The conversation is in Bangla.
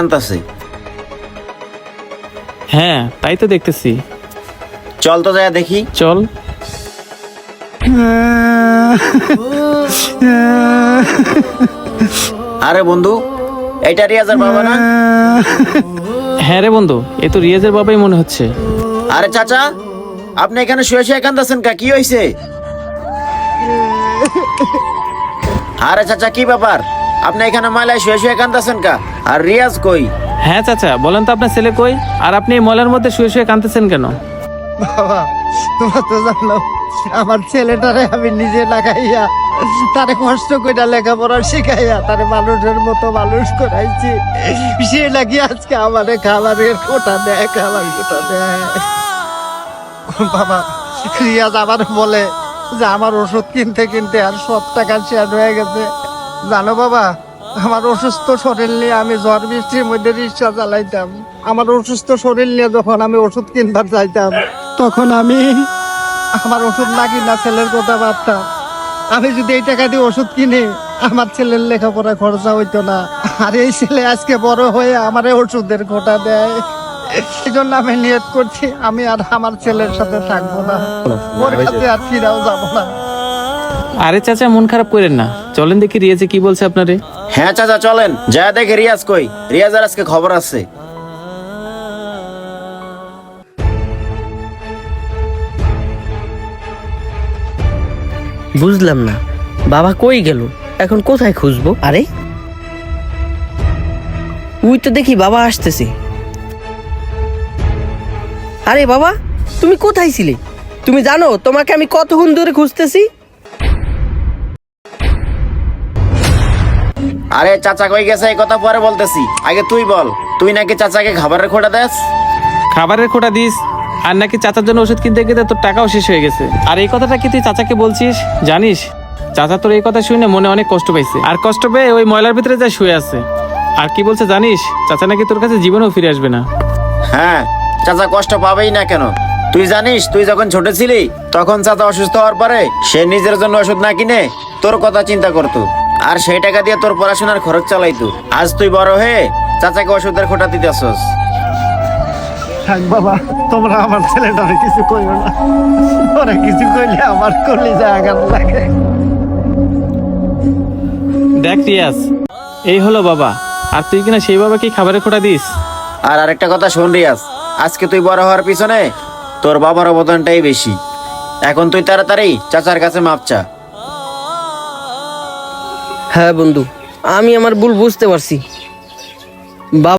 আনতাছে। হ্যাঁ তাই তো দেখতেছি। চল তো যায় দেখি। চল। আরে বন্ধু, এটা রিয়াজের বাবা না? হ্যাঁ রে বন্ধু, এ তো রিয়াজের বাবাই মনে হচ্ছে। আরে চাচা, আপনি এখানে শুয়ে শুয়ে কান্দাছেন কা? কি হয়েছে? আরে চাচা, কি ব্যাপার? আপনি এখানে ময়লায় শুয়ে শুয়ে কান্দাছেন কা? আর রিয়াজ কই? হ্যাঁ চাচা, বলেন তো আপনার ছেলে কই? আর আপনি এই ময়লার মধ্যে শুয়ে শুয়ে কাঁদতেছেন কেন? বাবা, তোমার তো জানো আমার ছেলেটারে আমি নিজে লাগাইয়া তারে কষ্ট করে লেখাপড়া শিখাইয়া তারে মানুষের মতো মানুষ করাইছি। সে নাকি আজকে আমারে খাবারের কোটা দেয়, খাবার কোটা দেয়। বাবা, রিয়াজ আবার বলে যে আমার ওষুধ কিনতে কিনতে আর সব টাকা শেয়ার হয়ে গেছে। জানো বাবা, আমার অসুস্থ শরীর নিয়ে আমি ঝড় বৃষ্টির মধ্যে রিক্সা চালাইতাম। আমার অসুস্থ শরীর নিয়ে যখন আমি ওষুধ কিনবার চাইতাম, তখন আমি আমার ওষুধ না কিনা ছেলের কথা ভাবতাম। আমি যদি এই টাকা দিয়ে ওষুধ কিনে আমার ছেলের লেখাপড়া খরচা হইতো না। আর এই ছেলে আজকে বড় হয়ে আমার ওষুধের খোটা দেয়। এই জন্য আমি নিয়ত করছি আমি আর আমার ছেলের সাথে থাকবো না, ওর কাছে আর ফিরাও যাবো না। আরে চাচা, মন খারাপ করেন না, চলেন দেখি রিয়াজে কি বলছে আপনারে। হ্যাঁ চাচা, চলেন যা দেখে রিয়াজ কই। রিয়াজের আজকে খবর আছে। বুঝলাম না, বাবা কই গেল? এখন কোথায় খুঁজবো? আরে উই তো দেখি বাবা আসতেছে। আরে বাবা, তুমি কোথায় ছিলে? তুমি জানো তোমাকে আমি কতক্ষণ ধরে খুঁজতেছি? আরে চাচা কই গেছে এই কথা পরে বলতেছি, আগে তুই বল, তুই নাকি চাচাকে খাবারের খোটা দেস? খাবারের খোটা দিস আর নাকি চাচার জন্য ওষুধ কিনতে গেতে তোর টাকাও শেষ হয়ে গেছে। আর এই কথাটা কি তুই চাচাকে বলছিস? জানিস চাচা তোর এই কথা শুনে মনে অনেক কষ্ট পাইছে, আর কষ্ট পেয়ে ওই ময়লার ভিতরে যা শুয়ে আছে। আর কি বলছে জানিস? চাচা নাকি তোর কাছে জীবনেও ফিরে আসবে না। হ্যাঁ, চাচা কষ্ট পাবেই না কেন? তুই জানিস তুই যখন ছোট ছিলি তখন চাচা অসুস্থ হওয়ার পরে সে নিজের জন্য ওষুধ না কিনে তোর কথা চিন্তা করতো, আর সেই টাকা দিয়ে তোর পড়াশোনার খরচ চালাইতো। আজ তুই বড় হয়ে চাচাকে ওষুধের খোটা দিতেছস। থাক বাবা, তোমরা আমার ছেলেটারে কিছু কইও না। ওরা কিছু কইলে আমার কলিজা আঘাত লাগে। দেখ রিয়াজ, এই হলো বাবা, আর তুই কিনা সেই বাবাকে খাবারের খোটা দিস। আর আরেকটা কথা শোন রিয়াজ, আজকে তুই বড় হওয়ার পিছনে তোর বাবার অবদানটাই বেশি। এখন তুই তাড়াতাড়ি চাচার কাছে মাপ চা। হ্যাঁ বন্ধু, আমি আমার ভুল বুঝতে পারছি। বাবা